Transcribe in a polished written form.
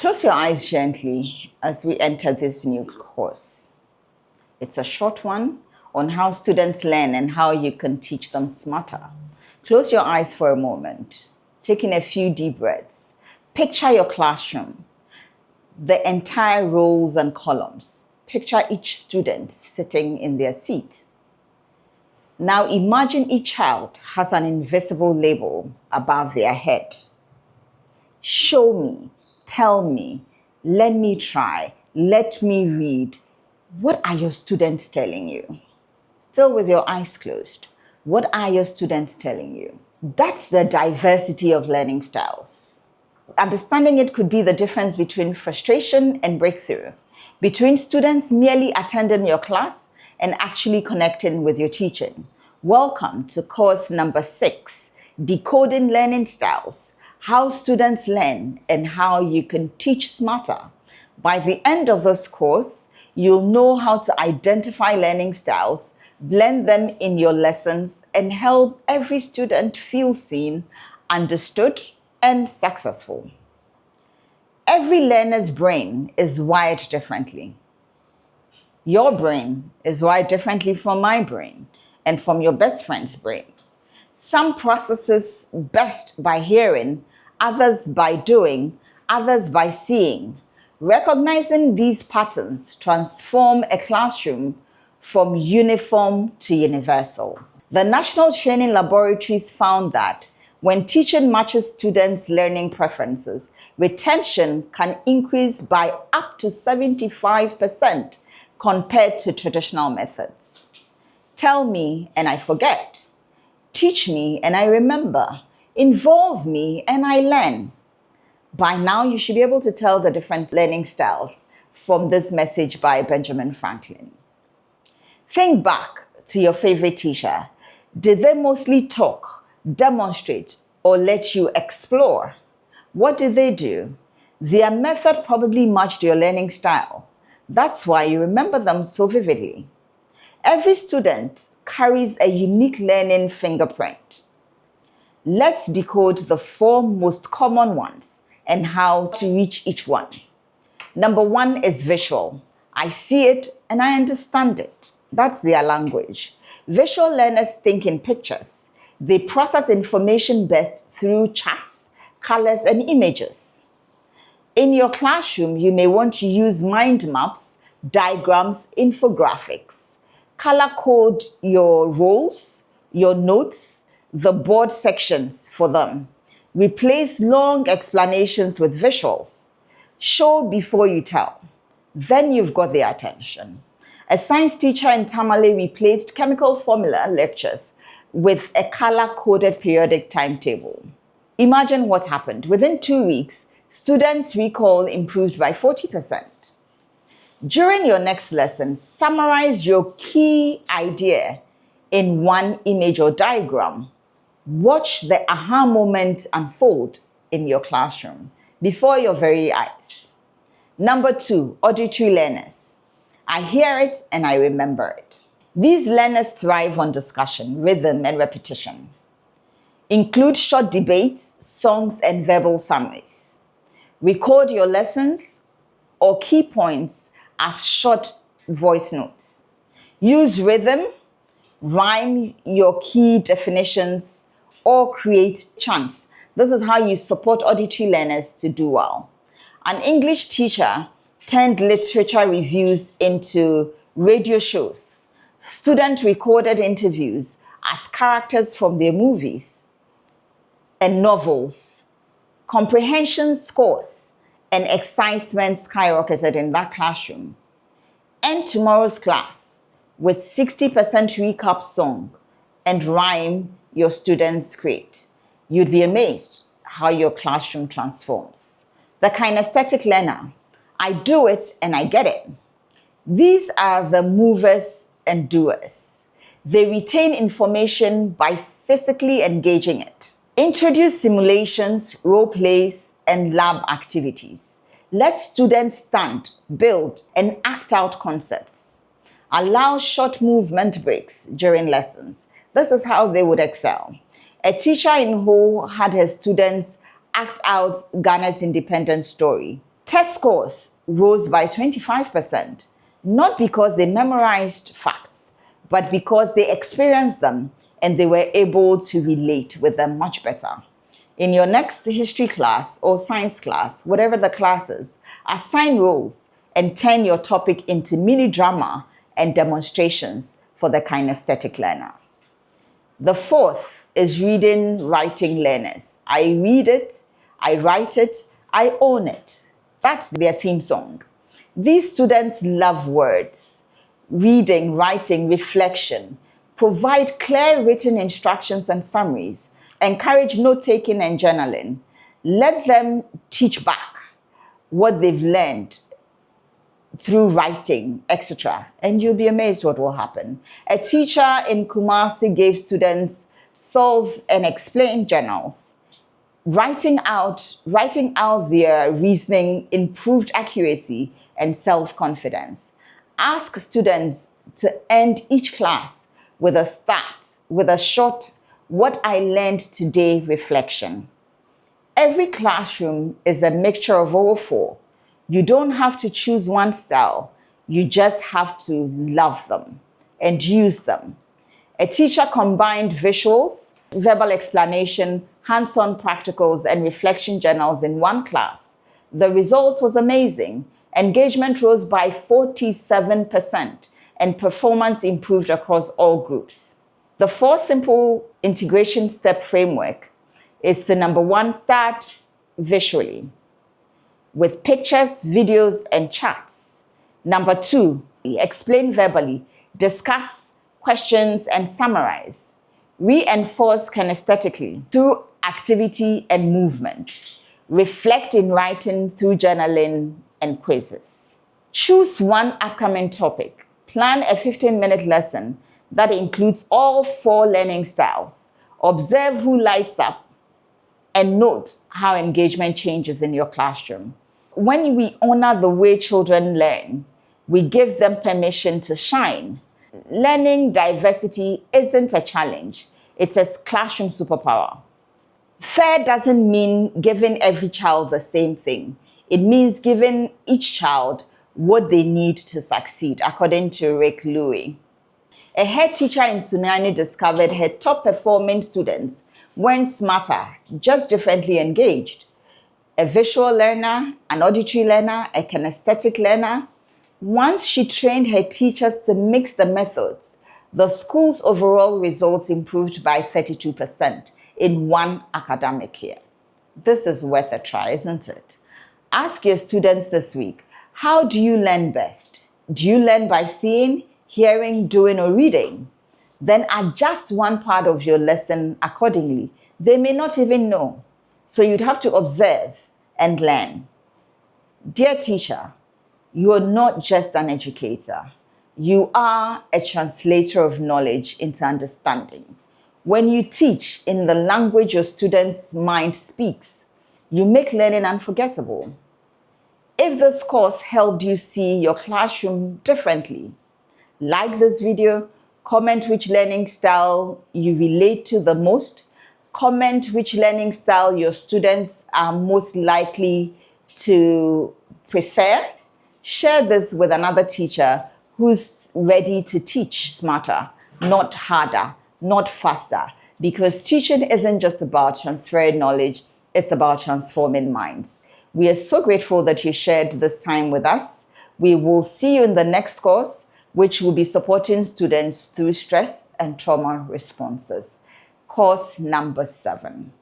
Close your eyes gently as we enter this new course. It's a short one on how students learn and how you can teach them smarter. Close your eyes for a moment, taking a few deep breaths. Picture your classroom, the entire rows and columns. Picture each student sitting in their seat. Now imagine each child has an invisible label above their head. Show me, tell me, let me try, let me read. What are your students telling you? Still with your eyes closed. What are your students telling you? That's the diversity of learning styles. Understanding it could be the difference between frustration and breakthrough, between students merely attending your class and actually connecting with your teaching. Welcome to course number 6, Decoding Learning Styles, how students learn and how you can teach smarter. By the end of this course, you'll know how to identify learning styles, blend them in your lessons, and help every student feel seen, understood, and successful. Every learner's brain is wired differently. Your brain is wired differently from my brain and from your best friend's brain. Some processes best by hearing, others by doing, others by seeing. Recognizing these patterns transform a classroom from uniform to universal. The National Training Laboratories found that when teaching matches students' learning preferences, retention can increase by up to 75% compared to traditional methods. Tell me and I forget. Teach me and I remember. Involve me and I learn. By now, you should be able to tell the different learning styles from this message by Benjamin Franklin. Think back to your favorite teacher. Did they mostly talk, demonstrate, or let you explore? What did they do? Their method probably matched your learning style. That's why you remember them so vividly. Every student carries a unique learning fingerprint. Let's decode the 4 most common ones and how to reach each one. Number 1 is visual. I see it and I understand it. That's their language. Visual learners think in pictures. They process information best through charts, colors, and images. In your classroom, you may want to use mind maps, diagrams, infographics. Color code your roles, your notes, the board sections for them. Replace long explanations with visuals. Show before you tell. Then you've got their attention. A science teacher in Tamale replaced chemical formula lectures with a color-coded periodic timetable. Imagine what happened. Within 2 weeks, students' recall improved by 40%. During your next lesson, summarize your key idea in one image or diagram. Watch the aha moment unfold in your classroom before your very eyes. Number 2, auditory learners. I hear it and I remember it. These learners thrive on discussion, rhythm, and repetition. Include short debates, songs, and verbal summaries. Record your lessons or key points as short voice notes. Use rhythm, rhyme your key definitions, or create chants. This is how you support auditory learners to do well. An English teacher turned literature reviews into radio shows. Student recorded interviews as characters from their movies and novels. Comprehension scores and excitement skyrocketed in that classroom. End tomorrow's class with 60% recap song and rhyme your students create. You'd be amazed how your classroom transforms. The kinesthetic learner. I do it and I get it. These are the movers and doers. They retain information by physically engaging it. Introduce simulations, role plays, and lab activities. Let students stand, build, and act out concepts. Allow short movement breaks during lessons. This is how they would excel. A teacher in Ho had her students act out Ghana's independence story. Test scores rose by 25%, not because they memorized facts, but because they experienced them and they were able to relate with them much better. In your next history class or science class, whatever the class is, assign roles and turn your topic into mini drama and demonstrations for the kinesthetic learner. The fourth is reading, writing learners. I read it, I write it, I own it. That's their theme song. These students love words, reading, writing, reflection, provide clear written instructions and summaries, encourage note-taking and journaling. Let them teach back what they've learned through writing, etc. And you'll be amazed what will happen. A teacher in Kumasi gave students solve and explain journals. Writing out their reasoning improved accuracy and self-confidence. Ask students to end each class with a short "what I learned today" reflection. Every classroom is a mixture of all four. You don't have to choose one style. You just have to love them and use them. A teacher combined visuals, verbal explanation, hands-on practicals, and reflection journals in one class. The results was amazing. Engagement rose by 47% and performance improved across all groups. The 4 simple integration step framework is to, number 1, start visually with pictures, videos, and charts. Number 2, explain verbally, discuss questions, and summarize. Reinforce kinesthetically through activity and movement. Reflect in writing through journaling and quizzes. Choose one upcoming topic. Plan a 15-minute lesson that includes all 4 learning styles. Observe who lights up and note how engagement changes in your classroom. When we honor the way children learn, we give them permission to shine. Learning diversity isn't a challenge, it's a classroom superpower. Fair doesn't mean giving every child the same thing. It means giving each child what they need to succeed, according to Rick Louie. A head teacher in Sunani discovered her top performing students weren't smarter, just differently engaged. A visual learner, an auditory learner, a kinesthetic learner. Once she trained her teachers to mix the methods, the school's overall results improved by 32% in one academic year. This is worth a try, isn't it? Ask your students this week, how do you learn best? Do you learn by seeing, hearing, doing, or reading? Then adjust one part of your lesson accordingly. They may not even know. So you'd have to observe and learn. Dear teacher, you are not just an educator. You are a translator of knowledge into understanding. When you teach in the language your student's mind speaks, you make learning unforgettable. If this course helped you see your classroom differently, like this video, comment which learning style you relate to the most, comment which learning style your students are most likely to prefer. Share this with another teacher who's ready to teach smarter, not harder, not faster. Because teaching isn't just about transferring knowledge, it's about transforming minds. We are so grateful that you shared this time with us. We will see you in the next course, which will be supporting students through stress and trauma responses. Course number 7.